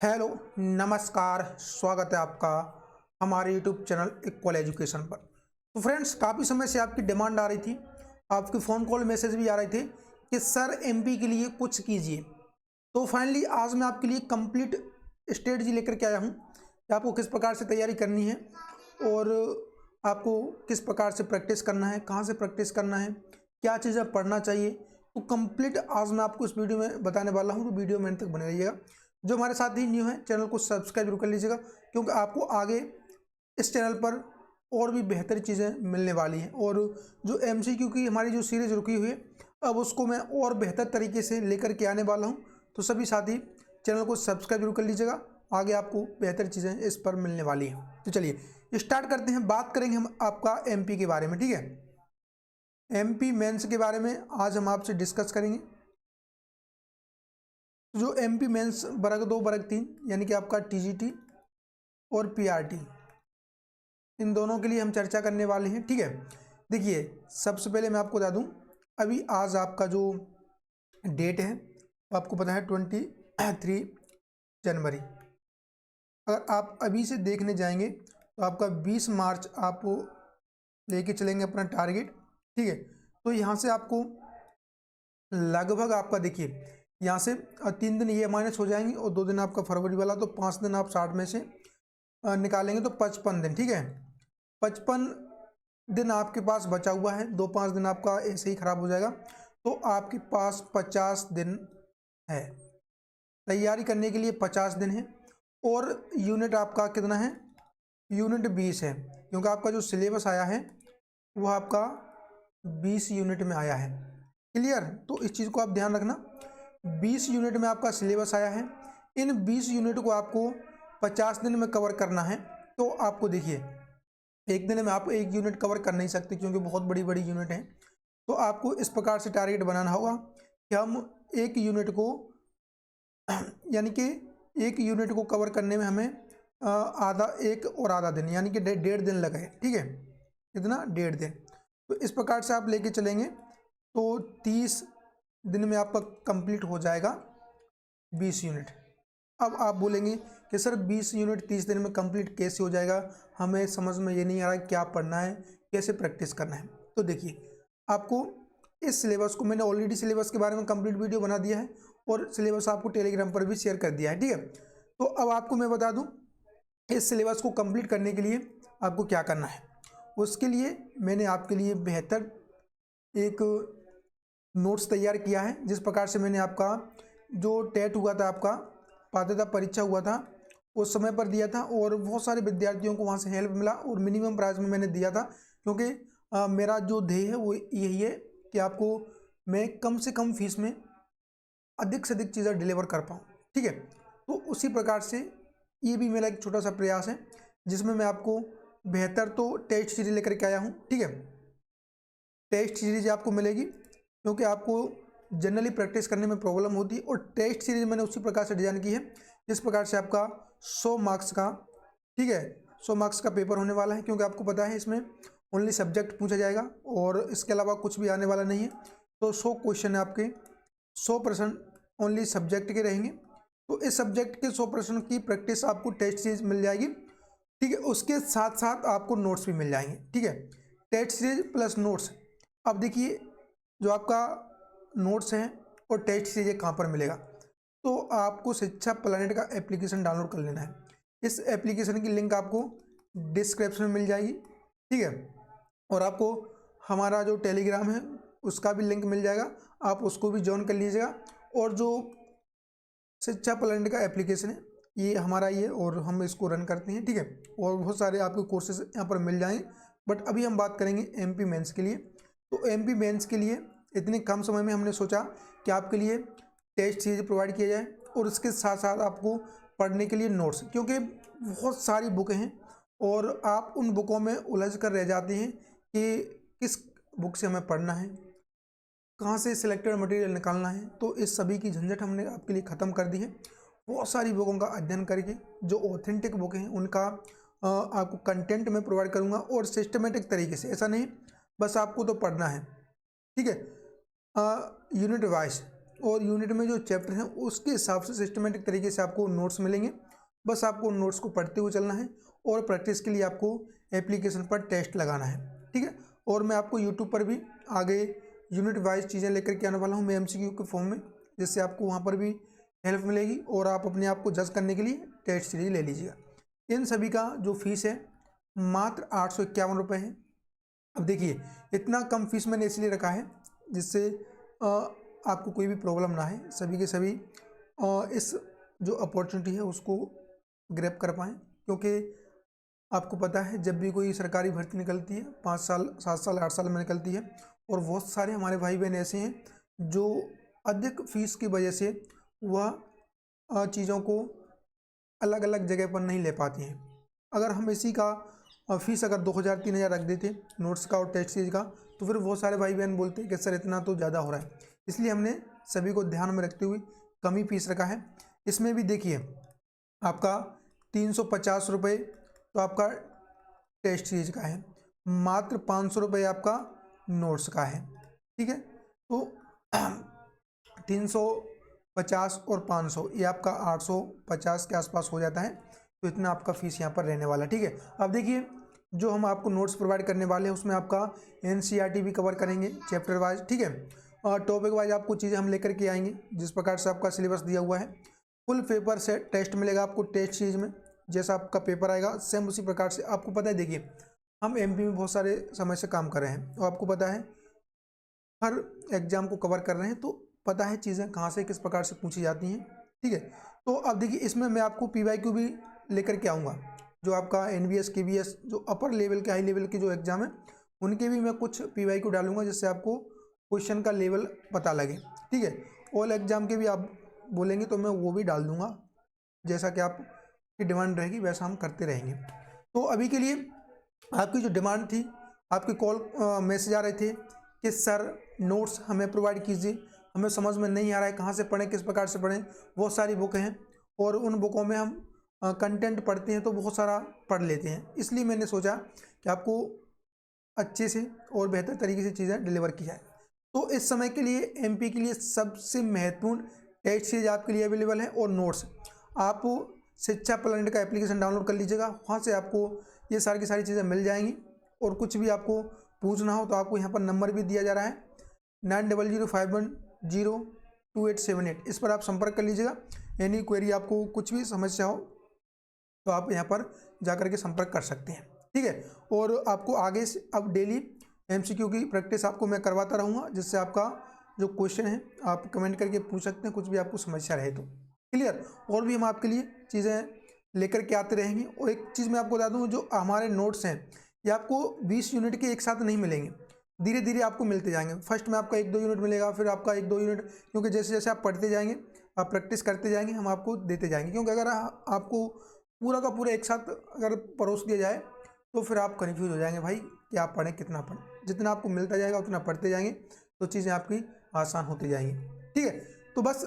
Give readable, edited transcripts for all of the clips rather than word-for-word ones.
Hello, नमस्कार। स्वागत है आपका हमारे यूट्यूब चैनल इक्वल एजुकेशन पर। तो फ्रेंड्स, काफ़ी समय से आपकी डिमांड आ रही थी, आपके फ़ोन कॉल मैसेज भी आ रहे थे कि सर एमपी के लिए कुछ कीजिए। तो फाइनली आज मैं आपके लिए कंप्लीट स्ट्रेटजी लेकर के आया हूँ कि आपको किस प्रकार से तैयारी करनी है और आपको किस प्रकार से प्रैक्टिस करना है, कहाँ से प्रैक्टिस करना है, क्या चीज़ें पढ़ना चाहिए। तो कंप्लीट आज मैं आपको इस वीडियो में बताने वाला हूँ, तो वीडियो में अंत तक बने रहिएगा। जो हमारे साथ ही न्यू है, चैनल को सब्सक्राइब जरूर कर लीजिएगा, क्योंकि आपको आगे इस चैनल पर और भी बेहतर चीज़ें मिलने वाली हैं। और जो एमसीक्यू की हमारी जो सीरीज़ रुकी हुई है, अब उसको मैं और बेहतर तरीके से लेकर के आने वाला हूं। तो सभी साथी चैनल को सब्सक्राइब जरूर कर लीजिएगा, आगे आपको बेहतर चीज़ें इस पर मिलने वाली हैं। तो चलिए स्टार्ट करते हैं। बात करेंगे हम आपका एमपी के बारे में, ठीक है। एमपी मेंस के बारे में आज हम आपसे डिस्कस करेंगे। जो एमपी मेंस वर्ग 2 वर्ग 3 यानी कि आपका टीजीटी और पीआरटी, इन दोनों के लिए हम चर्चा करने वाले हैं, ठीक है। देखिए, सबसे पहले मैं आपको बता दूं, अभी आज आपका जो डेट है वो आपको पता है 23 जनवरी। अगर आप अभी से देखने जाएंगे तो आपका 20 मार्च आप लेके चलेंगे अपना टारगेट, ठीक है। तो यहाँ से आपको लगभग आपका देखिए, यहाँ से 3 दिन ये माइनस हो जाएंगे और 2 दिन आपका फरवरी वाला, तो 5 दिन आप 60 में से निकालेंगे तो 55 दिन, ठीक है। 55 दिन आपके पास बचा हुआ है, 2-5 दिन आपका ऐसे ही खराब हो जाएगा, तो आपके पास 50 दिन है तैयारी करने के लिए। 50 दिन है और यूनिट आपका कितना है? यूनिट 20 है, क्योंकि आपका जो सिलेबस आया है वो आपका 20 यूनिट में आया है। क्लियर? तो इस चीज़ को आप ध्यान रखना, 20 यूनिट में आपका सिलेबस आया है। इन 20 यूनिट को आपको 50 दिन में कवर करना है। तो आपको देखिए, एक दिन में आप एक यूनिट कवर कर नहीं सकते, क्योंकि बहुत बड़ी बड़ी यूनिट है। तो आपको इस प्रकार से टारगेट बनाना होगा कि हम एक यूनिट को यानी कि एक यूनिट को कवर करने में हमें एक और आधा दिन यानी कि 1.5 दिन लगे, ठीक है। कितना? 1.5 दिन। तो इस प्रकार से आप लेके चलेंगे तो 30 दिन में आपका कंप्लीट हो जाएगा 20 यूनिट। अब आप बोलेंगे कि सर 20 यूनिट 30 दिन में कंप्लीट कैसे हो जाएगा, हमें समझ में ये नहीं आ रहा है क्या पढ़ना है, कैसे प्रैक्टिस करना है। तो देखिए, आपको इस सिलेबस को मैंने ऑलरेडी सिलेबस के बारे में कंप्लीट वीडियो बना दिया है और सिलेबस आपको टेलीग्राम पर भी शेयर कर दिया है, ठीक है। तो अब आपको मैं बता दूं, इस सिलेबस को कंप्लीट करने के लिए आपको क्या करना है। उसके लिए मैंने आपके लिए बेहतर एक नोट्स तैयार किया है। जिस प्रकार से मैंने आपका जो टेट हुआ था, आपका पात्रता परीक्षा हुआ था, उस समय पर दिया था और बहुत सारे विद्यार्थियों को वहाँ से हेल्प मिला और मिनिमम प्राइस में मैंने दिया था, क्योंकि मेरा जो ध्येय है वो यही है कि आपको मैं कम से कम फीस में अधिक से अधिक चीज़ें डिलीवर कर पाऊँ, ठीक है। तो उसी प्रकार से ये भी मेरा एक छोटा सा प्रयास है, जिसमें मैं आपको बेहतर तो टेस्ट सीरीज लेकर के आया हूँ, ठीक है। टेस्ट सीरीज आपको मिलेगी, क्योंकि आपको जनरली प्रैक्टिस करने में प्रॉब्लम होती है, और टेस्ट सीरीज मैंने उसी प्रकार से डिज़ाइन की है जिस प्रकार से आपका 100 मार्क्स का, ठीक है, 100 मार्क्स का पेपर होने वाला है। क्योंकि आपको पता है इसमें ओनली सब्जेक्ट पूछा जाएगा और इसके अलावा कुछ भी आने वाला नहीं है। तो 100 क्वेश्चन है आपके, 100% ओनली सब्जेक्ट के रहेंगे। तो इस सब्जेक्ट के 100% की प्रैक्टिस आपको टेस्ट सीरीज मिल जाएगी, ठीक है। उसके साथ साथ आपको नोट्स भी मिल जाएंगे, ठीक है। Test series plus notes. अब देखिए, जो आपका नोट्स हैं और टेस्ट सीरीज कहाँ पर मिलेगा, तो आपको शिक्षा प्लानेट का एप्लीकेशन डाउनलोड कर लेना है। इस एप्लीकेशन की लिंक आपको डिस्क्रिप्शन में मिल जाएगी, ठीक है। और आपको हमारा जो टेलीग्राम है उसका भी लिंक मिल जाएगा, आप उसको भी ज्वाइन कर लीजिएगा। और जो शिक्षा प्लानेट का एप्लीकेशन है ये हमारा ही है और हम इसको रन करते हैं, ठीक है। और बहुत सारे आपको कोर्सेज यहाँ पर मिल जाएंगे। बट अभी हम बात करेंगे एमपी मेंस के लिए। तो एमपी मेंस के लिए इतने कम समय में हमने सोचा कि आपके लिए टेस्ट सीरीज प्रोवाइड किया जाए और उसके साथ साथ आपको पढ़ने के लिए नोट्स, क्योंकि बहुत सारी बुक हैं और आप उन बुकों में उलझ कर रह जाते हैं कि किस बुक से हमें पढ़ना है, कहाँ से सिलेक्टेड मटेरियल निकालना है। तो इस सभी की झंझट हमने आपके लिए ख़त्म कर दी है। बहुत सारी बुकों का अध्ययन करके जो ऑथेंटिक बुक हैं उनका आपको कंटेंट में प्रोवाइड करूँगा, और सिस्टमेटिक तरीके से। ऐसा नहीं बस आपको तो पढ़ना है, ठीक है, यूनिट वाइज। और यूनिट में जो चैप्टर हैं उसके हिसाब से सिस्टमेटिक तरीके से आपको नोट्स मिलेंगे। बस आपको नोट्स को पढ़ते हुए चलना है और प्रैक्टिस के लिए आपको एप्लीकेशन पर टेस्ट लगाना है, ठीक है। और मैं आपको यूट्यूब पर भी आगे यूनिट वाइज चीज़ें लेकर के आने वाला हूँ मैं MCQ के फॉर्म में, जिससे आपको वहाँ पर भी हेल्प मिलेगी और आप अपने आप को जज करने के लिए टेस्ट सीरीज ले लीजिएगा। इन सभी का जो फीस है मात्र 851 रुपये है। अब देखिए इतना कम फीस मैंने इसलिए रखा है जिससे आपको कोई भी प्रॉब्लम ना है, सभी के सभी इस जो अपॉर्चुनिटी है उसको ग्रैब कर पाएँ, क्योंकि आपको पता है जब भी कोई सरकारी भर्ती निकलती है 5 साल 7 साल 8 साल में निकलती है, और बहुत सारे हमारे भाई बहन ऐसे हैं जो अधिक फीस की वजह से वह चीज़ों को अलग अलग जगह पर नहीं ले पाती हैं। अगर हम इसी का फीस अगर 2000-3000 रख देते नोट्स का और टेस्ट सीरीज का, तो फिर बहुत सारे भाई बहन बोलते हैं कि सर इतना तो ज़्यादा हो रहा है। इसलिए हमने सभी को ध्यान में रखते हुए कम ही फीस रखा है। इसमें भी देखिए आपका 350 रुपये तो आपका टेस्ट सीरीज का है, मात्र 500 रुपये आपका नोट्स का है, ठीक है। तो 350 और 500 ये आपका 850 के आसपास हो जाता है। तो इतना आपका फीस यहाँ पर रहने वाला है, ठीक है। अब देखिए जो हम आपको नोट्स प्रोवाइड करने वाले हैं उसमें आपका NCERT भी कवर करेंगे चैप्टर वाइज, ठीक है। और टॉपिक वाइज आपको चीज़ें हम लेकर के आएंगे जिस प्रकार से आपका सिलेबस दिया हुआ है। फुल पेपर से टेस्ट मिलेगा आपको टेस्ट सीरीज में, जैसा आपका पेपर आएगा सेम उसी प्रकार से। आपको पता है देखिए हम MP में बहुत सारे समय से काम कर रहे हैं, तो आपको पता है हर एग्जाम को कवर कर रहे हैं, तो पता है चीज़ें कहाँ से किस प्रकार से पूछी जाती हैं, ठीक है। तो अब देखिए इसमें मैं आपको PYQ भी लेकर के आऊँगा, जो आपका NBS KBS जो अपर लेवल के हाई लेवल के जो एग्ज़ाम है उनके भी मैं कुछ PYQ डालूंगा, जिससे आपको क्वेश्चन का लेवल पता लगे, ठीक है। ऑल एग्ज़ाम के भी आप बोलेंगे तो मैं वो भी डाल दूंगा, जैसा कि आपकी डिमांड रहेगी वैसा हम करते रहेंगे। तो अभी के लिए आपकी जो डिमांड थी, आपकी कॉल मैसेज आ रहे थे कि सर नोट्स हमें प्रोवाइड कीजिए, हमें समझ में नहीं आ रहा है कहाँ से पढ़ें किस प्रकार से पढ़ें। बहुत सारी बुक हैं और उन बुकों में हम कंटेंट पढ़ते हैं तो बहुत सारा पढ़ लेते हैं, इसलिए मैंने सोचा कि आपको अच्छे से और बेहतर तरीके से चीज़ें डिलीवर की जाए। तो इस समय के लिए MP के लिए सबसे महत्वपूर्ण टेस्ट सीरीज आपके लिए अवेलेबल है और नोट्स आप शिक्षा प्लानेट का एप्लीकेशन डाउनलोड कर लीजिएगा, वहाँ से आपको ये सारी की सारी चीज़ें मिल जाएंगी। और कुछ भी आपको पूछना हो तो आपको यहाँ पर नंबर भी दिया जा रहा है 9005102878, इस पर आप संपर्क कर लीजिएगा। एनी क्वेरी आपको कुछ भी समस्या हो तो आप यहाँ पर जा कर के संपर्क कर सकते हैं, ठीक है। और आपको आगे से अब डेली MCQ की प्रैक्टिस आपको मैं करवाता रहूँगा, जिससे आपका जो क्वेश्चन है आप कमेंट करके पूछ सकते हैं, कुछ भी आपको समस्या रहे तो, क्लियर। और भी हम आपके लिए चीज़ें लेकर के आते रहेंगे। और एक चीज़ मैं आपको बता दूँ, जो हमारे नोट्स हैं ये आपको 20 यूनिट के एक साथ नहीं मिलेंगे, धीरे धीरे आपको मिलते जाएंगे। फर्स्ट में आपका 1-2 यूनिट मिलेगा, फिर आपका 1-2 यूनिट, क्योंकि जैसे जैसे आप पढ़ते जाएंगे आप प्रैक्टिस करते जाएंगे हम आपको देते जाएंगे। क्योंकि अगर आपको पूरा का पूरा एक साथ अगर परोस दिया जाए तो फिर आप कन्फ्यूज हो जाएंगे भाई कि आप पढ़ें कितना पढ़ें। जितना आपको मिलता जाएगा उतना पढ़ते जाएंगे तो चीज़ें आपकी आसान होती जाएंगी, ठीक है। तो बस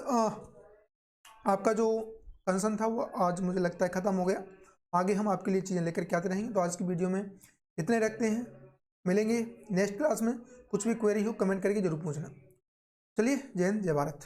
आपका जो कंसर्न था वो आज मुझे लगता है ख़त्म हो गया। आगे हम आपके लिए चीज़ें लेकर के आते रहेंगे। तो आज की वीडियो में इतने रखते हैं, मिलेंगे नेक्स्ट क्लास में। कुछ भी क्वेरी हो कमेंट करके जरूर पूछना। चलिए, जय हिंद, जय भारत।